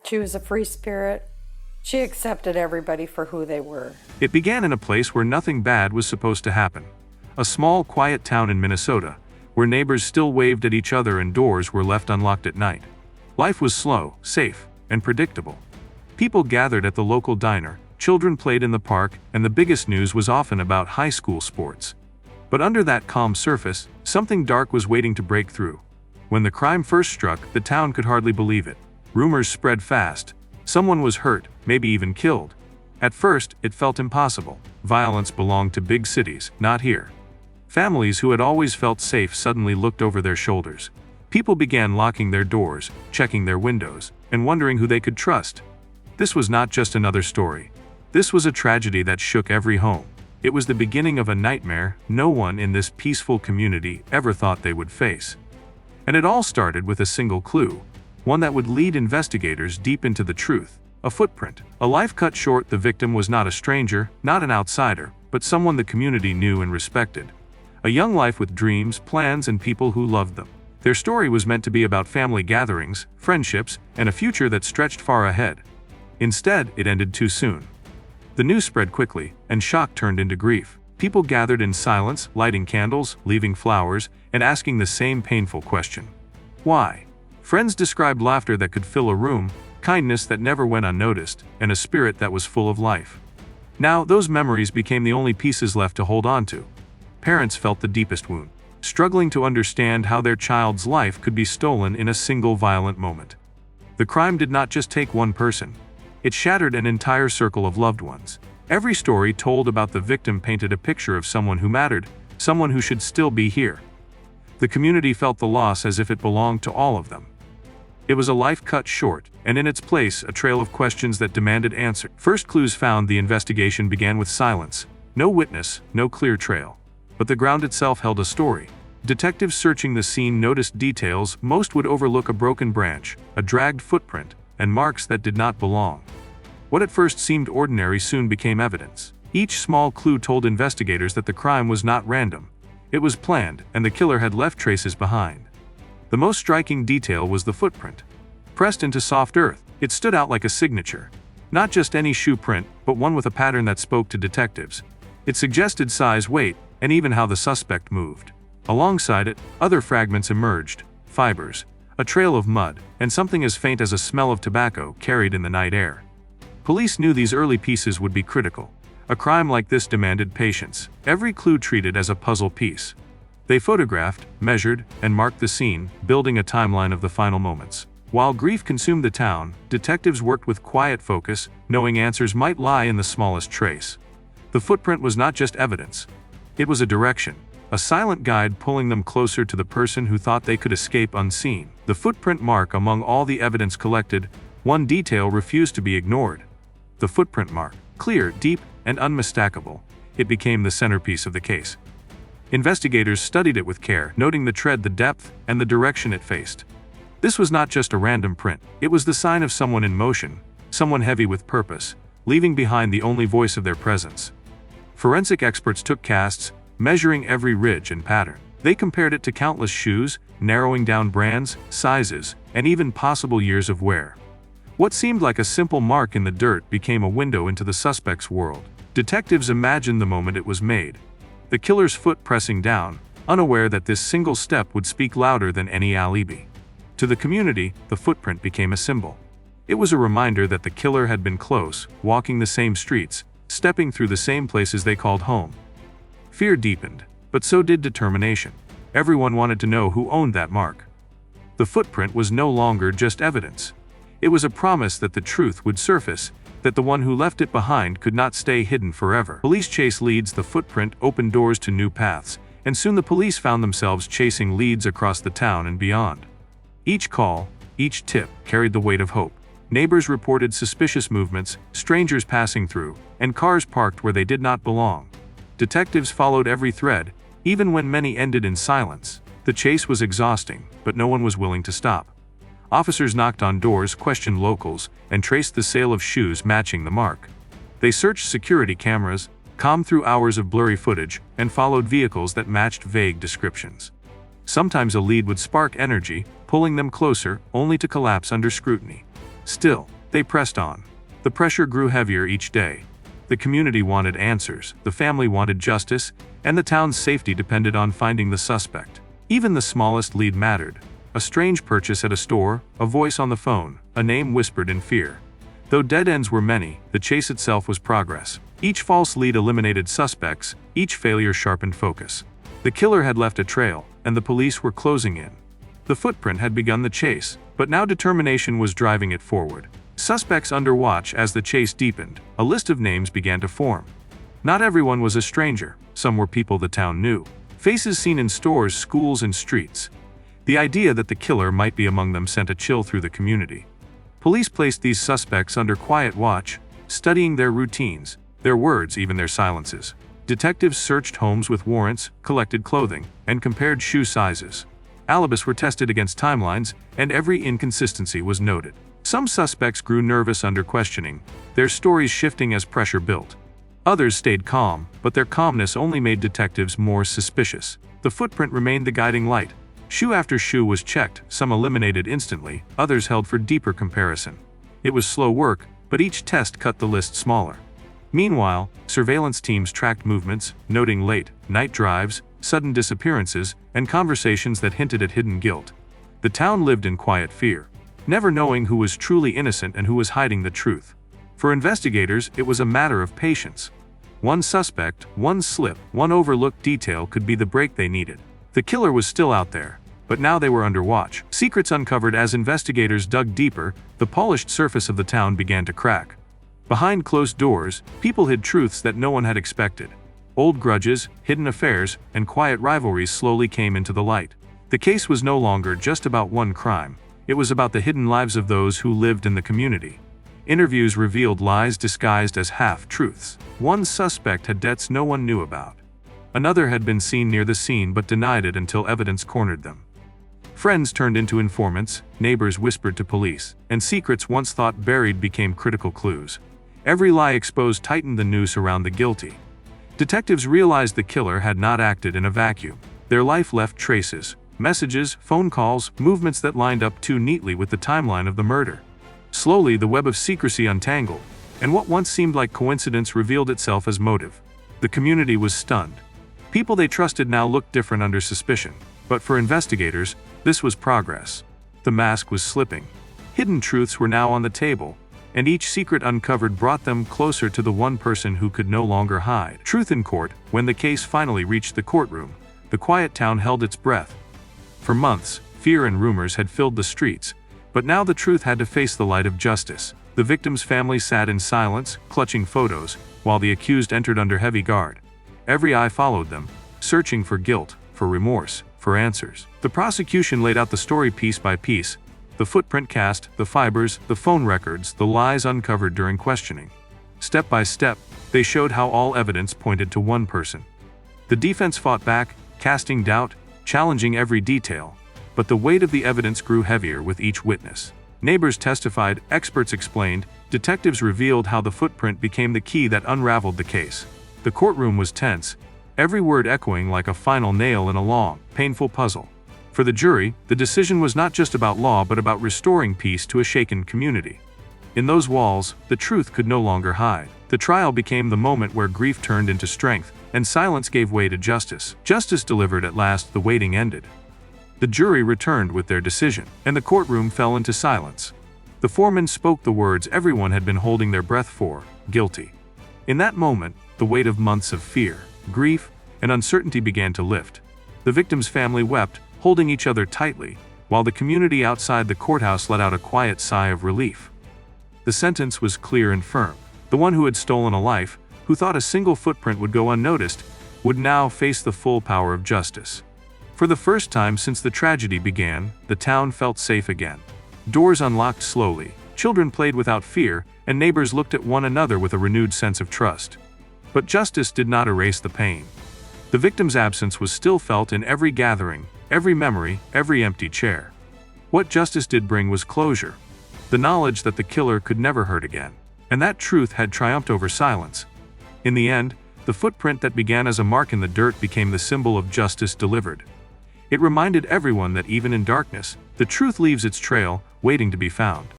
She was a free spirit. She accepted everybody for who they were. It began in a place where nothing bad was supposed to happen. A small, quiet town in Minnesota, where neighbors still waved at each other and doors were left unlocked at night. Life was slow, safe, and predictable. People gathered at the local diner, children played in the park, and the biggest news was often about high school sports. But under that calm surface, something dark was waiting to break through. When the crime first struck, the town could hardly believe it. Rumors spread fast. Someone was hurt, maybe even killed. At first, it felt impossible. Violence belonged to big cities, not here. Families who had always felt safe suddenly looked over their shoulders. People began locking their doors, checking their windows, and wondering who they could trust. This was not just another story. This was a tragedy that shook every home. It was the beginning of a nightmare no one in this peaceful community ever thought they would face. And it all started with a single clue, one that would lead investigators deep into the truth. A footprint. A life cut short. The victim was not a stranger, not an outsider, but someone the community knew and respected. A young life with dreams, plans, and people who loved them. Their story was meant to be about family gatherings, friendships, and a future that stretched far ahead. Instead, it ended too soon. The news spread quickly, and shock turned into grief. People gathered in silence, lighting candles, leaving flowers, and asking the same painful question. Why? Friends described laughter that could fill a room, kindness that never went unnoticed, and a spirit that was full of life. Now, those memories became the only pieces left to hold on to. Parents felt the deepest wound, struggling to understand how their child's life could be stolen in a single violent moment. The crime did not just take one person. It shattered an entire circle of loved ones. Every story told about the victim painted a picture of someone who mattered, someone who should still be here. The community felt the loss as if it belonged to all of them. It was a life cut short, and in its place, a trail of questions that demanded answers. First clues found. The investigation began with silence. No witness, no clear trail. But the ground itself held a story. Detectives searching the scene noticed details most would overlook: a broken branch, a dragged footprint, and marks that did not belong. What at first seemed ordinary soon became evidence. Each small clue told investigators that the crime was not random. It was planned, and the killer had left traces behind. The most striking detail was the footprint. Pressed into soft earth, it stood out like a signature. Not just any shoe print, but one with a pattern that spoke to detectives. It suggested size, weight, and even how the suspect moved. Alongside it, other fragments emerged: fibers, a trail of mud, and something as faint as a smell of tobacco carried in the night air. Police knew these early pieces would be critical. A crime like this demanded patience, every clue treated as a puzzle piece. They photographed, measured, and marked the scene, building a timeline of the final moments. While grief consumed the town, detectives worked with quiet focus, knowing answers might lie in the smallest trace. The footprint was not just evidence. It was a direction, a silent guide pulling them closer to the person who thought they could escape unseen. The footprint mark. Among all the evidence collected, one detail refused to be ignored. The footprint mark, clear, deep, and unmistakable, it became the centerpiece of the case. Investigators studied it with care, noting the tread, the depth, and the direction it faced. This was not just a random print. It was the sign of someone in motion, someone heavy with purpose, leaving behind the only voice of their presence. Forensic experts took casts, measuring every ridge and pattern. They compared it to countless shoes, narrowing down brands, sizes, and even possible years of wear. What seemed like a simple mark in the dirt became a window into the suspect's world. Detectives imagined the moment it was made. The killer's foot pressing down, unaware that this single step would speak louder than any alibi. To the community, the footprint became a symbol. It was a reminder that the killer had been close, walking the same streets, stepping through the same places they called home. Fear deepened, but so did determination. Everyone wanted to know who owned that mark. The footprint was no longer just evidence. It was a promise that the truth would surface, that the one who left it behind could not stay hidden forever. Police chased leads. The footprint opened doors to new paths, and soon the police found themselves chasing leads across the town and beyond. Each call, each tip, carried the weight of hope. Neighbors reported suspicious movements, strangers passing through, and cars parked where they did not belong. Detectives followed every thread, even when many ended in silence. The chase was exhausting, but no one was willing to stop. Officers knocked on doors, questioned locals, and traced the sale of shoes matching the mark. They searched security cameras, combed through hours of blurry footage, and followed vehicles that matched vague descriptions. Sometimes a lead would spark energy, pulling them closer, only to collapse under scrutiny. Still, They pressed on. The pressure grew heavier each day. The community wanted answers, the family wanted justice, and the town's safety depended on finding the suspect. Even the smallest lead mattered. A strange purchase at a store, a voice on the phone, a name whispered in fear. Though dead ends were many, the chase itself was progress. Each false lead eliminated suspects, each failure sharpened focus. The killer had left a trail, and the police were closing in. The footprint had begun the chase, but now determination was driving it forward. Suspects under watch as the chase deepened, a list of names began to form. Not everyone was a stranger, some were people the town knew. Faces seen in stores, schools, and streets. The idea that the killer might be among them sent a chill through the community. Police placed these suspects under quiet watch, studying their routines, their words, even their silences. Detectives searched homes with warrants, collected clothing, and compared shoe sizes. Alibis were tested against timelines, and every inconsistency was noted. Some suspects grew nervous under questioning, their stories shifting as pressure built. Others stayed calm, but their calmness only made detectives more suspicious. The footprint remained the guiding light. Shoe after shoe was checked, some eliminated instantly, others held for deeper comparison. It was slow work, but each test cut the list smaller. Meanwhile, surveillance teams tracked movements, noting late, night drives, sudden disappearances, and conversations that hinted at hidden guilt. The town lived in quiet fear, never knowing who was truly innocent and who was hiding the truth. For investigators, it was a matter of patience. One suspect, one slip, one overlooked detail could be the break they needed. The killer was still out there, but now they were under watch. Secrets uncovered as investigators dug deeper, the polished surface of the town began to crack. Behind closed doors, people hid truths that no one had expected. Old grudges, hidden affairs, and quiet rivalries slowly came into the light. The case was no longer just about one crime. It was about the hidden lives of those who lived in the community. Interviews revealed lies disguised as half-truths. One suspect had debts no one knew about. Another had been seen near the scene but denied it until evidence cornered them. Friends turned into informants, neighbors whispered to police, and secrets once thought buried became critical clues. Every lie exposed tightened the noose around the guilty. Detectives realized the killer had not acted in a vacuum. Their life left traces. Messages, phone calls, movements that lined up too neatly with the timeline of the murder. Slowly, the web of secrecy untangled, and what once seemed like coincidence revealed itself as motive. The community was stunned. People they trusted now looked different under suspicion. But for investigators, this was progress. The mask was slipping. Hidden truths were now on the table, and each secret uncovered brought them closer to the one person who could no longer hide. Truth in court. When the case finally reached the courtroom, the quiet town held its breath. For months, fear and rumors had filled the streets, but now the truth had to face the light of justice. The victim's family sat in silence, clutching photos, while the accused entered under heavy guard. Every eye followed them, searching for guilt, for remorse, for answers. The prosecution laid out the story piece by piece, the footprint cast, the fibers, the phone records, the lies uncovered during questioning. Step by step, they showed how all evidence pointed to one person. The defense fought back, casting doubt, challenging every detail, but the weight of the evidence grew heavier with each witness. Neighbors testified, experts explained, detectives revealed how the footprint became the key that unraveled the case. The courtroom was tense, every word echoing like a final nail in a long, painful puzzle. For the jury, the decision was not just about law but about restoring peace to a shaken community. In those walls, the truth could no longer hide. The trial became the moment where grief turned into strength, and silence gave way to justice. Justice delivered at last, the waiting ended. The jury returned with their decision, and the courtroom fell into silence. The foreman spoke the words everyone had been holding their breath for: guilty. In that moment, the weight of months of fear, grief, and uncertainty began to lift. The victim's family wept, holding each other tightly, while the community outside the courthouse let out a quiet sigh of relief. The sentence was clear and firm. The one who had stolen a life, who thought a single footprint would go unnoticed, would now face the full power of justice. For the first time since the tragedy began, the town felt safe again. Doors unlocked slowly, children played without fear, and neighbors looked at one another with a renewed sense of trust. But justice did not erase the pain. The victim's absence was still felt in every gathering, every memory, every empty chair. What justice did bring was closure, the knowledge that the killer could never hurt again. And that truth had triumphed over silence. In the end, the footprint that began as a mark in the dirt became the symbol of justice delivered. It reminded everyone that even in darkness, the truth leaves its trail, waiting to be found.